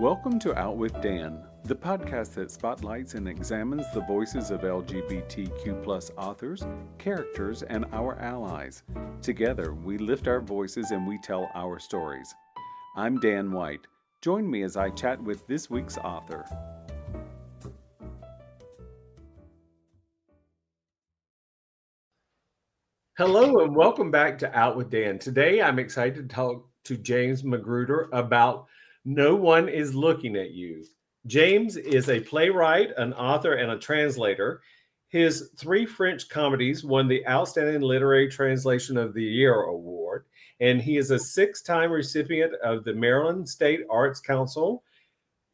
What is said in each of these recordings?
Welcome to OutWithDan, the podcast that spotlights and examines the voices of LGBTQ+ authors, characters, and our allies. Together, we lift our voices and we tell our stories. I'm Dan White. Join me as I chat with this week's author. Hello and welcome back to OutWithDan. Today, I'm excited to talk to James Magruder about No One is Looking at You. James is a playwright, an author, and a translator. His 3 French comedies won the Outstanding Literary Translation of the Year award, and he is a 6-time recipient of the Maryland State Arts Council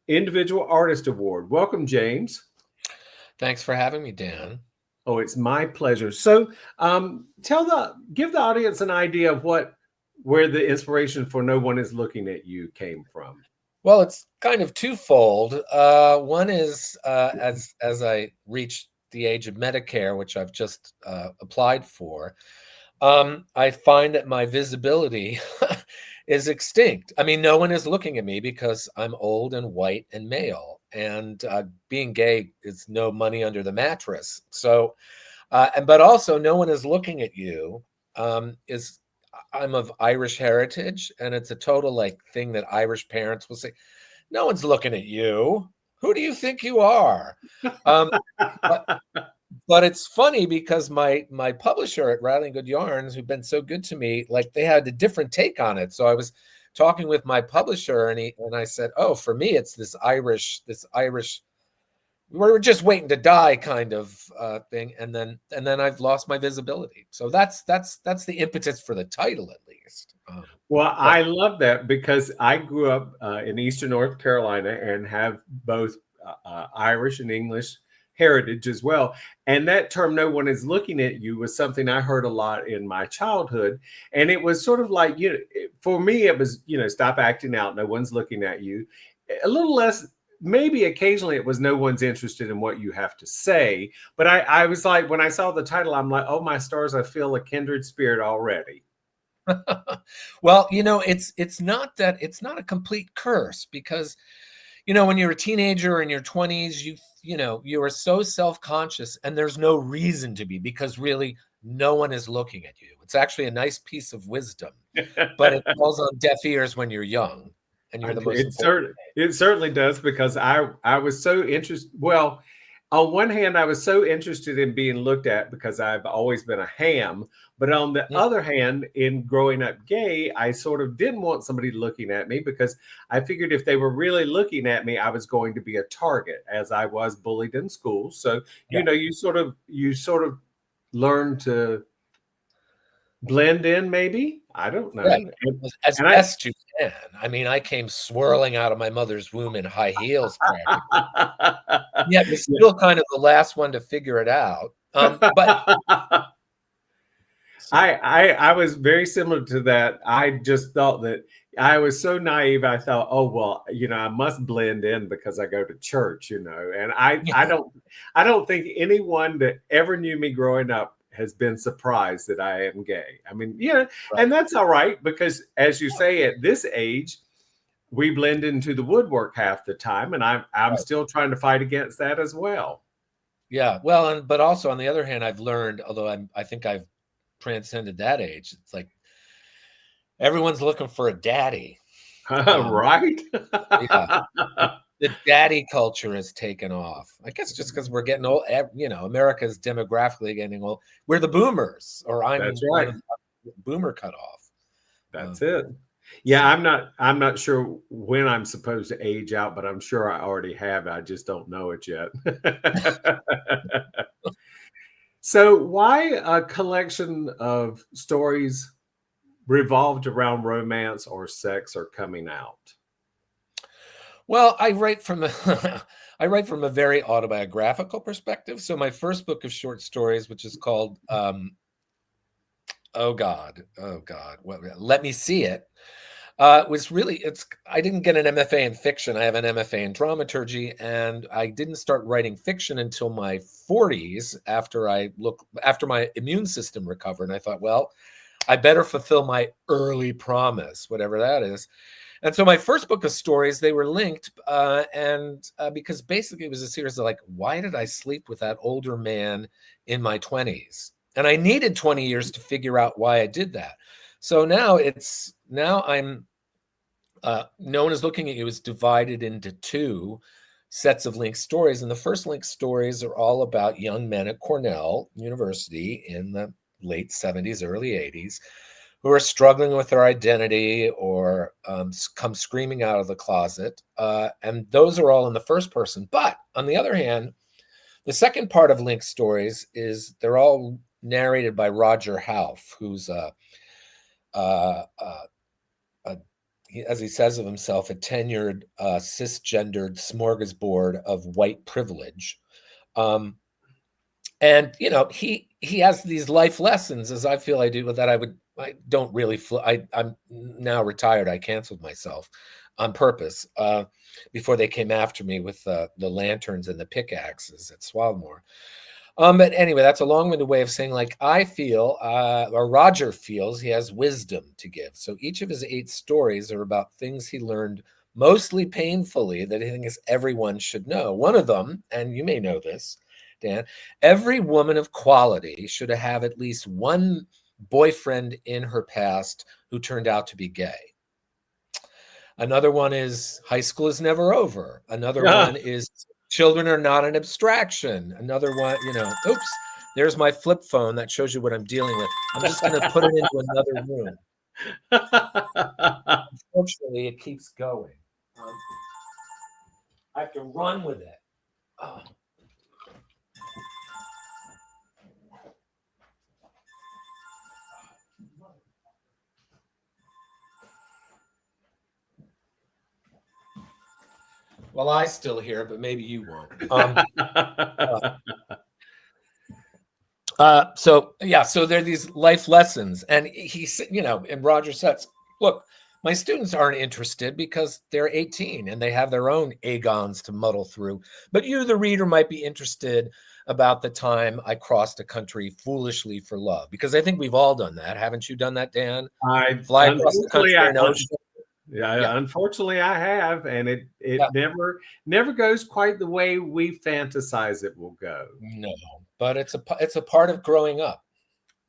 Individual Artist Award. Welcome, James. Thanks for having me, Dan. Oh, it's my pleasure. So, give the audience an idea of where the inspiration for No One is Looking at You came from. Well, it's kind of twofold. One is as I reach the age of Medicare, which I've just applied for, I find that my visibility is extinct. I mean, no one is looking at me because I'm old and white and male, and being gay is no money under the mattress. So, but also no one is looking at you. I'm of Irish heritage, and it's a total thing that Irish parents will say, no one's looking at you. Who do you think you are? But it's funny because my publisher at Rattling Good Yarns, who've been so good to me, they had a different take on it. So I was talking with my publisher, and I said, oh, for me, it's this Irish, we're just waiting to die kind of thing, and then I've lost my visibility. So that's the impetus for the title, at least. I love that because I grew up in Eastern North Carolina and have both Irish and English heritage as well. And that term, no one is looking at you, was something I heard a lot in my childhood. And it was sort of like, for me, it was, stop acting out. No one's looking at you. A little less. Maybe occasionally it was no one's interested in what you have to say. But I was like, when I saw the title, I'm like, oh, my stars, I feel a kindred spirit already. Well, it's not a complete curse because, when you're a teenager or in your 20s, you are so self-conscious, and there's no reason to be, because really no one is looking at you. It's actually a nice piece of wisdom, but it falls on deaf ears when you're young. And you're the most important. It certainly does, because I was so interested. Well, on one hand, I was so interested in being looked at because I've always been a ham. But on the other hand, in growing up gay, I sort of didn't want somebody looking at me because I figured if they were really looking at me, I was going to be a target, as I was bullied in school. So, you sort of learn to blend in, maybe. I don't know. Right. As best you can. I mean, I came swirling out of my mother's womb in high heels. Yeah, you're still kind of the last one to figure it out. But I was very similar to that. I just thought that I was so naive. I thought, oh, well, I must blend in because I go to church, and I don't think anyone that ever knew me growing up has been surprised that I am gay. I mean, right. And that's all right, because as you say, at this age, we blend into the woodwork half the time, and I'm right. Still trying to fight against that as well. Yeah, well, but also on the other hand, I've learned, although I think I've transcended that age, it's like everyone's looking for a daddy. Right? Yeah. The daddy culture has taken off. I guess just because we're getting old, America's demographically getting old. We're the boomers, or That's right. Boomer cutoff. That's it. Yeah, I'm not sure when I'm supposed to age out, but I'm sure I already have. I just don't know it yet. So why a collection of stories revolved around romance or sex or coming out? Well, I write from a very autobiographical perspective. So my first book of short stories, which is called Oh God, Let Me See It, was really, I didn't get an MFA in fiction. I have an MFA in dramaturgy, and I didn't start writing fiction until my 40s after my immune system recovered. And I thought, well, I better fulfill my early promise, whatever that is. And so my first book of stories, they were linked, because basically it was a series of like, why did I sleep with that older man in my 20s? And I needed 20 years to figure out why I did that. So now I'm no one is looking at you is divided into two sets of linked stories. And the first linked stories are all about young men at Cornell University in the late 70s, early 80s, who are struggling with their identity or come screaming out of the closet. And those are all in the first person. But on the other hand, the second part of linked stories is they're all narrated by Roger Half, who's as he says of himself, a tenured, cisgendered smorgasbord of white privilege. And, he has these life lessons, as I feel I do, that I don't really, I'm now retired. I canceled myself on purpose before they came after me with the lanterns and the pickaxes at Swarthmore. But anyway, that's a long-winded way of saying, like, I feel, or Roger feels, he has wisdom to give. So each of his 8 stories are about things he learned mostly painfully that he thinks everyone should know. One of them, and you may know this, Dan, every woman of quality should have at least one boyfriend in her past who turned out to be gay. Another one is high school is never over. Another one is children are not an abstraction. Another one, oops, there's my flip phone that shows you what I'm dealing with. I'm just going to put it into another room. Unfortunately, it keeps going. I have to run with it. Oh. Well, I still hear, but maybe you won't. So there are these life lessons, and and Roger says, look, my students aren't interested because they're 18 and they have their own agons to muddle through. But you, the reader, might be interested about the time I crossed a country foolishly for love, because I think we've all done that. Haven't you done that, Dan? Fly across the country in an ocean. Yeah, unfortunately I have, and it never goes quite the way we fantasize it will go. No, but it's a part of growing up.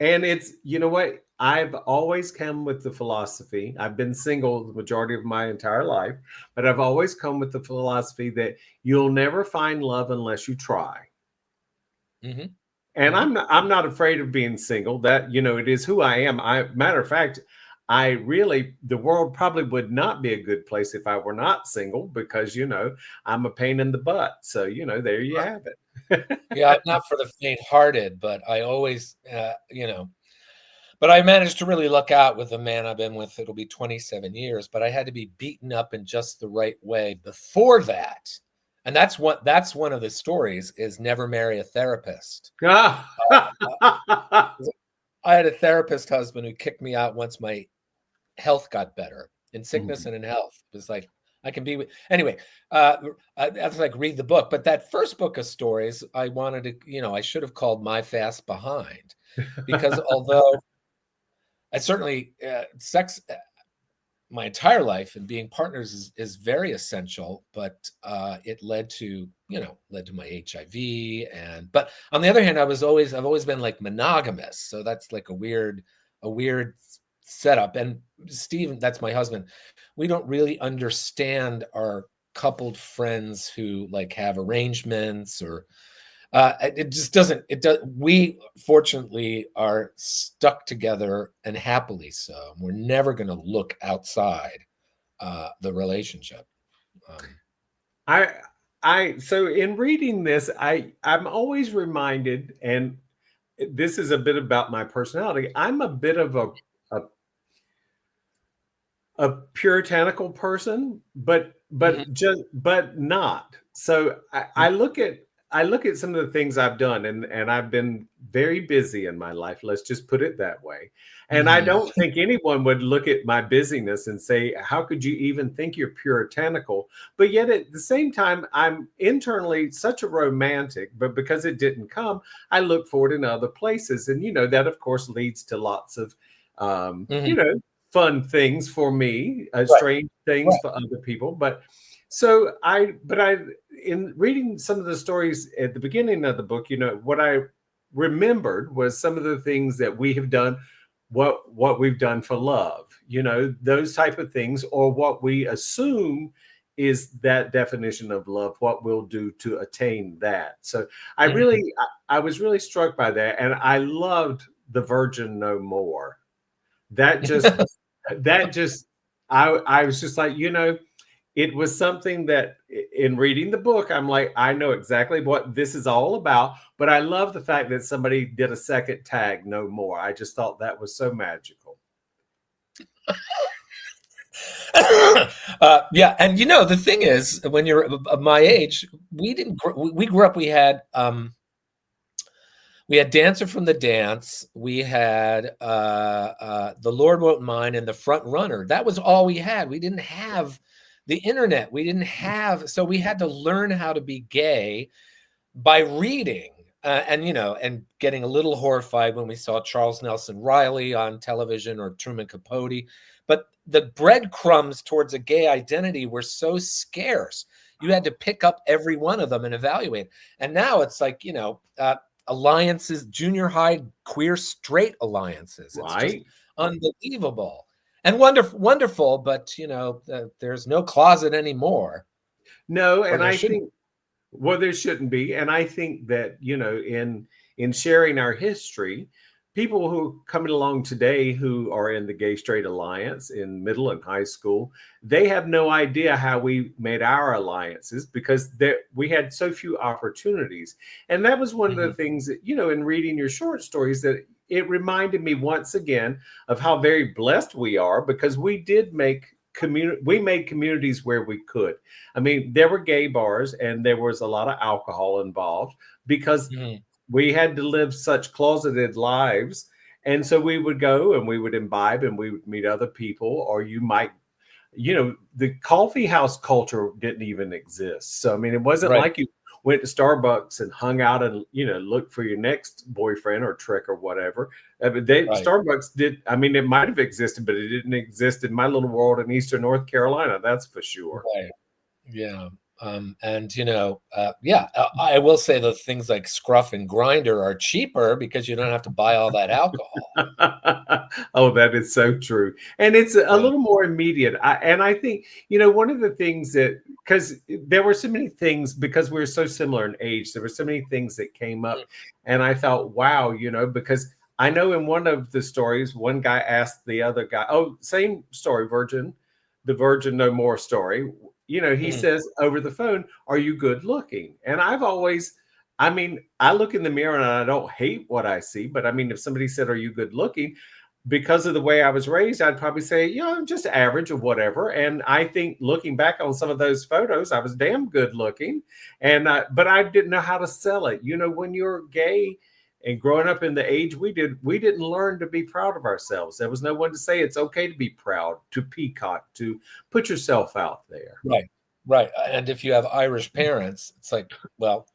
And it's, you know what, I've always come with the philosophy. I've been single the majority of my entire life, but I've always come with the philosophy that you'll never find love unless you try. Mm-hmm. And I'm not afraid of being single. That, it is who I am. Matter of fact, the world probably would not be a good place if I were not single, because, I'm a pain in the butt. So, there you have it. Yeah, not for the faint-hearted, but I always, but I managed to really luck out with the man I've been with. It'll be 27 years, but I had to be beaten up in just the right way before that. And that's one of the stories is never marry a therapist. I had a therapist husband who kicked me out once my health got better, in sickness and in health. It was like, I can be with, anyway, I was like, read the book. But that first book of stories, I wanted to, I should have called My Fast Behind, because although I certainly, sex, my entire life and being partners is very essential, but it led to my HIV. But on the other hand, I've always been like monogamous. So that's like a weird setup. And Steve, that's my husband, we don't really understand our coupled friends who like have arrangements, or it just doesn't, we fortunately are stuck together, and happily so. We're never going to look outside the relationship. So in reading this, I'm always reminded, and this is a bit about my personality. I'm a bit of a puritanical person, but not. So I look at some of the things I've done, and I've been very busy in my life. Let's just put it that way. And I don't think anyone would look at my busyness and say, how could you even think you're puritanical? But yet at the same time, I'm internally such a romantic, but because it didn't come, I look for it in other places. And, that of course leads to lots of, fun things for me, Right. strange things Right. for other people. But so I, in reading some of the stories at the beginning of the book, what I remembered was some of the things that we have done, what we've done for love, those type of things, or what we assume is that definition of love, what we'll do to attain that. So Mhm. I was really struck by that, and I loved The Virgin No More. That just that just I was just like, it was something that in reading the book, I'm like, I know exactly what this is all about, but I love the fact that somebody did a second tag, No More. I just thought that was so magical. Yeah, and the thing is, when you're of my age, we grew up. We had Dancer from the Dance. We had The Lord Won't Mind and The Front Runner. That was all we had. We didn't have the internet. We didn't have, so we had to learn how to be gay by reading. And getting a little horrified when we saw Charles Nelson Riley on television or Truman Capote. But the breadcrumbs towards a gay identity were so scarce. You had to pick up every one of them and evaluate. And now it's like, alliances, junior high queer straight alliances. It's just Right? unbelievable and wonderful. But there's no closet anymore, No, or and there I shouldn't. think, well, there shouldn't be. And I think that, in sharing our history, people who are coming along today who are in the Gay Straight Alliance in middle and high school, they have no idea how we made our alliances because we had so few opportunities. And that was one of the Mhm. things that, in reading your short stories, that it reminded me once again of how very blessed we are, because we made communities where we could. I mean, there were gay bars and there was a lot of alcohol involved because Mhm. we had to live such closeted lives. And so we would go and we would imbibe and we would meet other people, or the coffee house culture didn't even exist. So, I mean, it wasn't Right, like you went to Starbucks and hung out and, looked for your next boyfriend or trick or whatever. But right, Starbucks did, I mean, it might have existed, but it didn't exist in my little world in Eastern North Carolina. That's for sure. right. Yeah. And yeah, I will say that things like Scruff and Grinder are cheaper because you don't have to buy all that alcohol. Oh, that is so true. And it's a Yeah. little more immediate. And I think, one of the things that, because there were so many things, because we are so similar in age, there were so many things that came up. And I thought, wow, because I know in one of the stories, one guy asked the other guy, oh, same story, the Virgin No More story. He Mhm. says over the phone, are you good looking? And I mean, I look in the mirror and I don't hate what I see, but I mean, if somebody said, are you good looking? Because of the way I was raised, I'd probably say, I'm just average or whatever. And I think looking back on some of those photos, I was damn good looking. But I didn't know how to sell it. When you're gay and growing up in the age we didn't learn to be proud of ourselves. There was no one to say it's okay to be proud, to peacock, to put yourself out there. Right, right. And if you have Irish parents, it's like, well,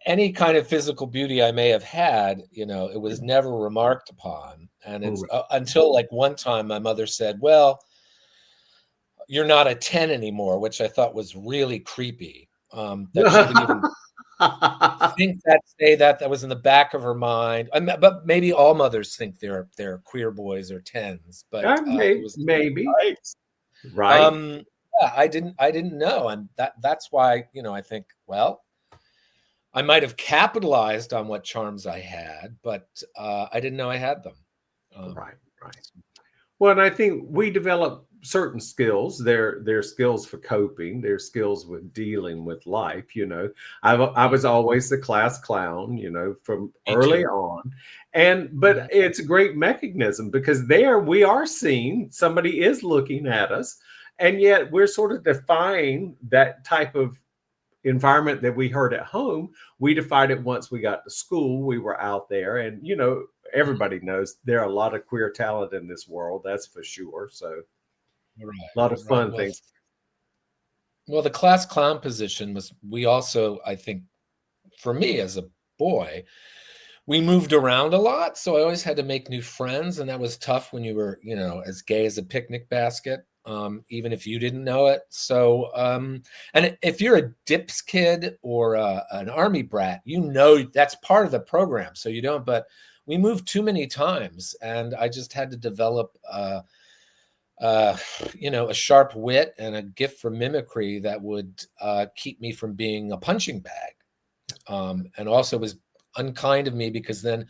any kind of physical beauty I may have had, it was never remarked upon. And it's until like one time my mother said, well, you're not a 10 anymore, which I thought was really creepy. That she would even think that, say that was in the back of her mind. But maybe all mothers think they're queer boys or tens, but it was Maybe. right. Right. Yeah, I didn't know, and that's why I think, well, I might have capitalized on what charms I had, but I didn't know I had them. Um, Right. Right. Well, and I think we develop certain skills. They're skills for coping. They're skills with dealing with life. I mm, was always the class clown. From Me too. early on, but Mhm. it's a great mechanism because there we are seen. Somebody is looking at us, and yet we're sort of defying that type of environment that we heard at home. We defied it once we got to school. We were out there, and everybody knows there are a lot of queer talent in this world. That's for sure. So Right, a lot of right. fun things. Well, the class clown position was. We also, I think, for me as a boy, we moved around a lot, so I always had to make new friends, and that was tough when you were, as gay as a picnic basket, even if you didn't know it. So, and if you're a Dips kid or an Army brat, that's part of the program. So you don't. But we moved too many times, and I just had to develop, a sharp wit and a gift for mimicry that would keep me from being a punching bag. And also was unkind of me because then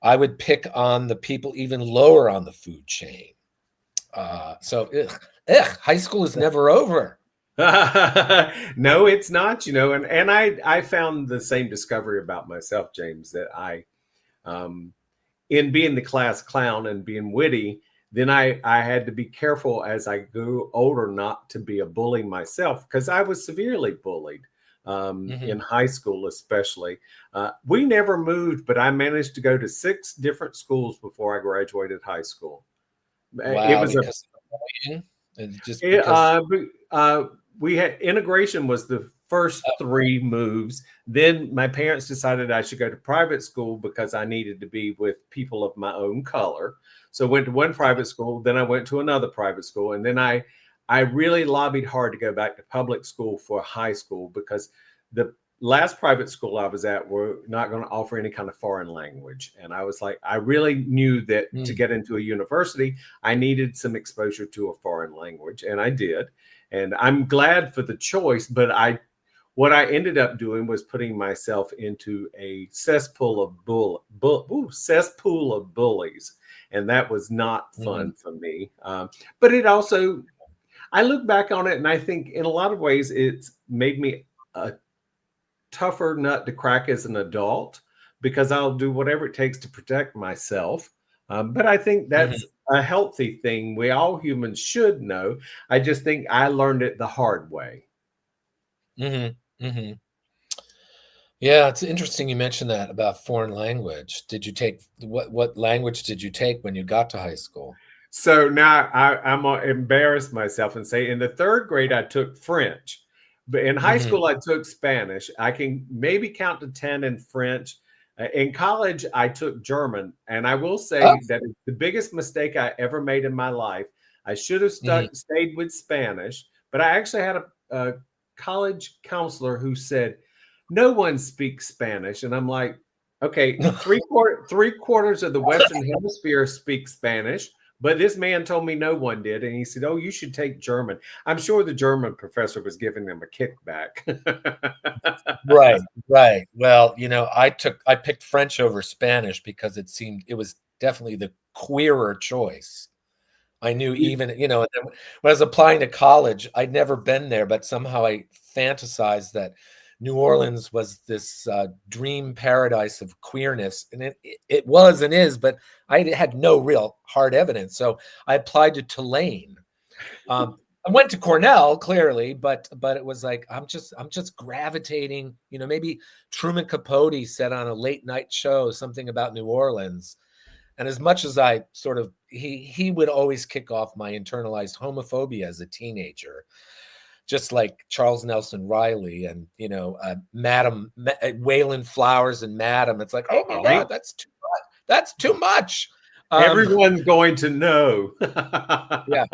I would pick on the people even lower on the food chain. So high school is never over. No, it's not, and I found the same discovery about myself, James, that in being the class clown and being witty, then I had to be careful as I grew older not to be a bully myself, because I was severely bullied in high school, especially. We never moved, but I managed to go to 6 different schools before I graduated high school. It Wow, was a because of bullying? And just because we had integration was the first 3 moves. Then my parents decided I should go to private school because I needed to be with people of my own color. So I went to one private school, then I went to another private school, and then I really lobbied hard to go back to public school for high school, because the last private school I was at were not going to offer any kind of foreign language. And I was like, I really knew that to get into a university, I needed some exposure to a foreign language. And I did. And I'm glad for the choice. But what I ended up doing was putting myself into a cesspool of bullies. And that was not fun for me. But it also, I look back on it and I think in a lot of ways it's made me a tougher nut to crack as an adult, because I'll do whatever it takes to protect myself. But I think that's a healthy thing. We all humans should know. I just think I learned it the hard way. Yeah, it's interesting you mentioned that about foreign language. Did you take what language did you take when you got to high school? So now I'm going to embarrass myself and say in the 3rd grade, I took French. But in high school, I took Spanish. I can maybe count to 10 in French. In college, I took German. And I will say that it's the biggest mistake I ever made in my life. I should have stayed with Spanish. But I actually had a college counselor who said, no one speaks Spanish. And I'm like, okay, three quarters of the Western Hemisphere speak Spanish. But this man told me no one did. And he said, oh, you should take German. I'm sure the German professor was giving them a kickback. Right. Well, I picked French over Spanish because it was definitely the queerer choice. I knew even, when I was applying to college, I'd never been there, but somehow I fantasized that New Orleans was this dream paradise of queerness. And it was and is, but I had no real hard evidence. So I applied to Tulane. I went to Cornell, clearly, but it was like I'm just gravitating. Maybe Truman Capote said on a late night show something about New Orleans. And as much as I sort of, he would always kick off my internalized homophobia as a teenager, just like Charles Nelson Riley and, Madam Waylon Flowers and Madam. It's like, oh my God, that's too much. That's too much. Everyone's going to know. Yeah.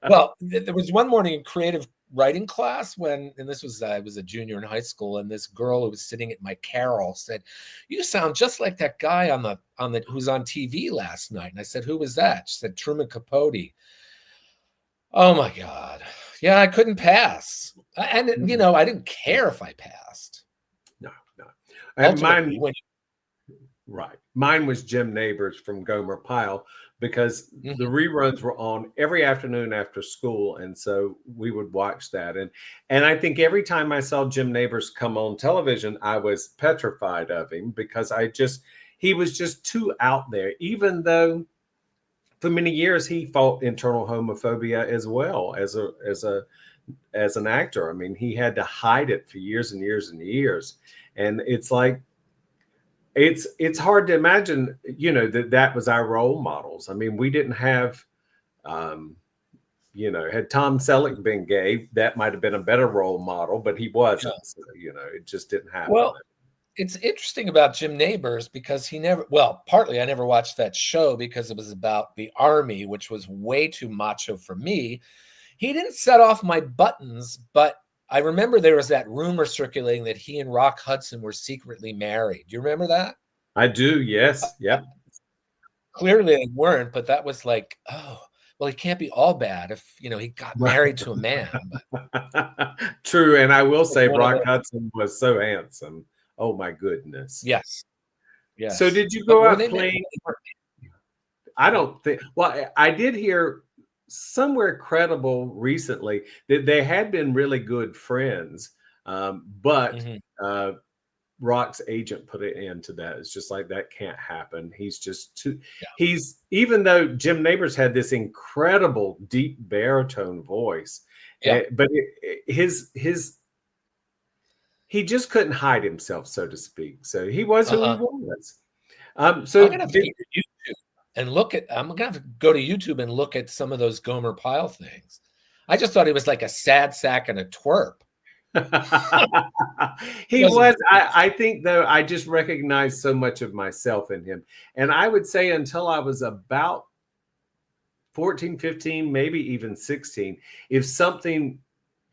Well, there was one morning in creative writing class and this was, I was a junior in high school, and this girl who was sitting at my carrel said, you sound just like that guy on the who's on TV last night. And I said, who was that? She said, Truman Capote. Oh my God. Yeah, I couldn't pass. And, I didn't care if I passed. No. And mine was Jim Neighbors from Gomer Pyle, because the reruns were on every afternoon after school. And so we would watch that. And I think every time I saw Jim Neighbors come on television, I was petrified of him, because he was just too out there, even though for many years he fought internal homophobia as well as an actor. I mean, he had to hide it for years and years and years. And it's like, it's hard to imagine, that was our role models. I mean, we didn't have, had Tom Selleck been gay, that might have been a better role model, but he wasn't. So, it just didn't happen. Well, it's interesting about Jim Nabors because partly I never watched that show because it was about the army, which was way too macho for me. He didn't set off my buttons, but I remember there was that rumor circulating that he and Rock Hudson were secretly married. Do you remember that? I do, yes. Yep. Clearly they weren't, but that was like, oh, well, he can't be all bad if, he got married to a man. But True, and I will say one of Rock the, Hudson was so handsome. Oh my goodness. yes, So yes. did you But go were out they married? playing? I don't think, well, I did hear somewhere credible recently that they had been really good friends, but Mhm. Rock's agent put it into that. It's just like that can't happen. He's just too. Yeah. He's even though Jim Nabors had this incredible deep baritone voice, Yeah. but his he just couldn't hide himself, so to speak. So he was who he Uh-huh. was. I'm So gonna have to go to YouTube and I'm gonna have to go to YouTube and look at some of those Gomer Pyle things. I just thought he was like a sad sack and a twerp. He was. I think, though, I just recognized so much of myself in him. And I would say until I was about 14, 15, maybe even 16, if something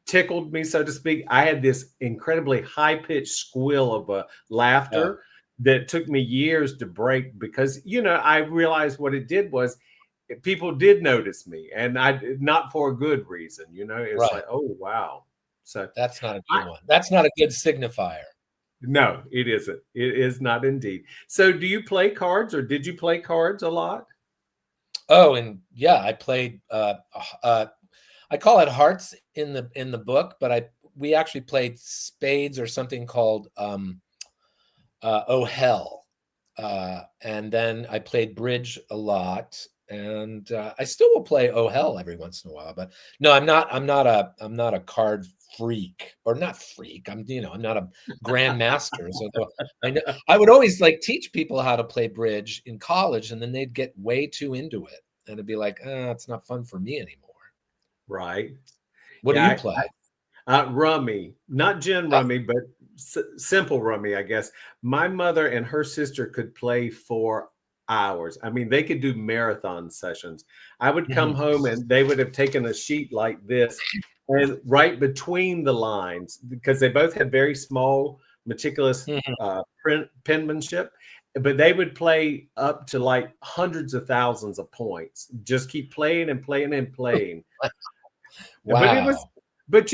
tickled me, so to speak, I had this incredibly high-pitched squeal of laughter that took me years to break because, I realized what it did was people did notice me, and not for a good reason. It's Right. like, oh, wow. So That's not a good one. That's not a good signifier. no, it isn't. It is not indeed. So do you play cards, or did you play cards a lot? Oh, and yeah, I played I call it hearts in the book, but we actually played spades or something called Oh Hell. And then I played bridge a lot, and I still will play Oh Hell every once in a while. But no, I'm not a card freak, or not freak. I'm not a grandmaster. So I would always like teach people how to play bridge in college, and then they'd get way too into it, and it'd be like, it's not fun for me anymore. Right. What do you Yeah. play? Rummy, not gin rummy, but simple rummy, I guess. My mother and her sister could play for hours. I mean, they could do marathon sessions. I would come Mhm. home and they would have taken a sheet like this and right between the lines, because they both had very small, meticulous Mhm. penmanship, but they would play up to like hundreds of thousands of points. Just keep playing and playing and playing. But it was, Wow. but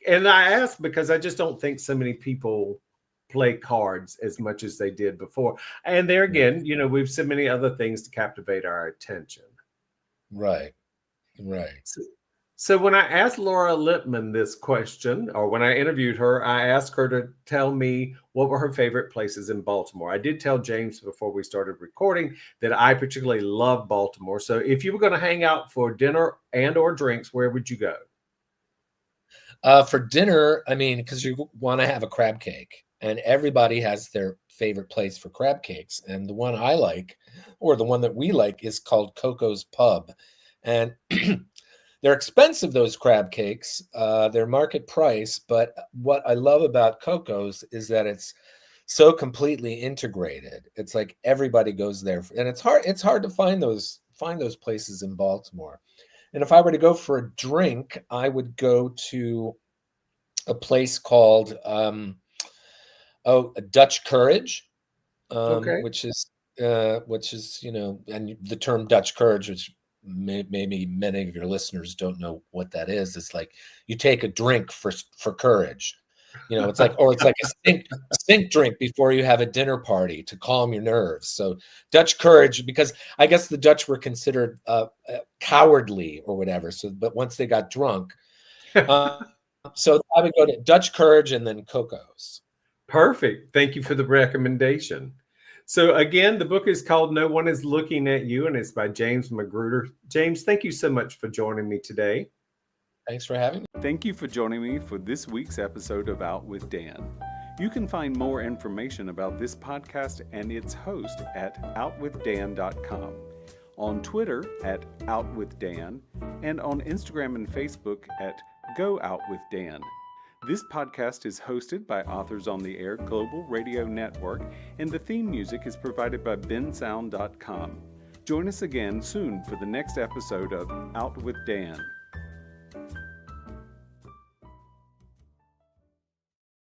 and I asked because I just don't think so many people play cards as much as they did before. And there again, we've so many other things to captivate our attention. Right. Right. So when I asked Laura Lippman this question, or when I interviewed her, I asked her to tell me what were her favorite places in Baltimore. I did tell James before we started recording that I particularly love Baltimore. So if you were going to hang out for dinner and or drinks, where would you go? For dinner, I mean, because you want to have a crab cake, and everybody has their favorite place for crab cakes. And the one I like, or the one that we like, is called Coco's Pub. And they're expensive, those crab cakes. They're market price. But what I love about Coco's is that it's so completely integrated. It's like everybody goes there, and it's hard to find those places in Baltimore. And if I were to go for a drink, I would go to a place called Dutch Courage, Okay. which is and the term Dutch Courage, which maybe many of your listeners don't know what that is. It's like you take a drink for courage. It's like a stink drink before you have a dinner party to calm your nerves. So Dutch Courage, because I guess the Dutch were considered cowardly or whatever. So, but once they got drunk, so I would go to Dutch Courage and then Coco's. Perfect. Thank you for the recommendation. So again, the book is called No One Is Looking at You, and it's by James Magruder. James, thank you so much for joining me today. Thanks for having me. Thank you for joining me for this week's episode of Out with Dan. You can find more information about this podcast and its host at outwithdan.com, on Twitter at OutWithDan, and on Instagram and Facebook at Go Out with Dan. This podcast is hosted by Authors on the Air Global Radio Network, and the theme music is provided by bensound.com. Join us again soon for the next episode of Out with Dan.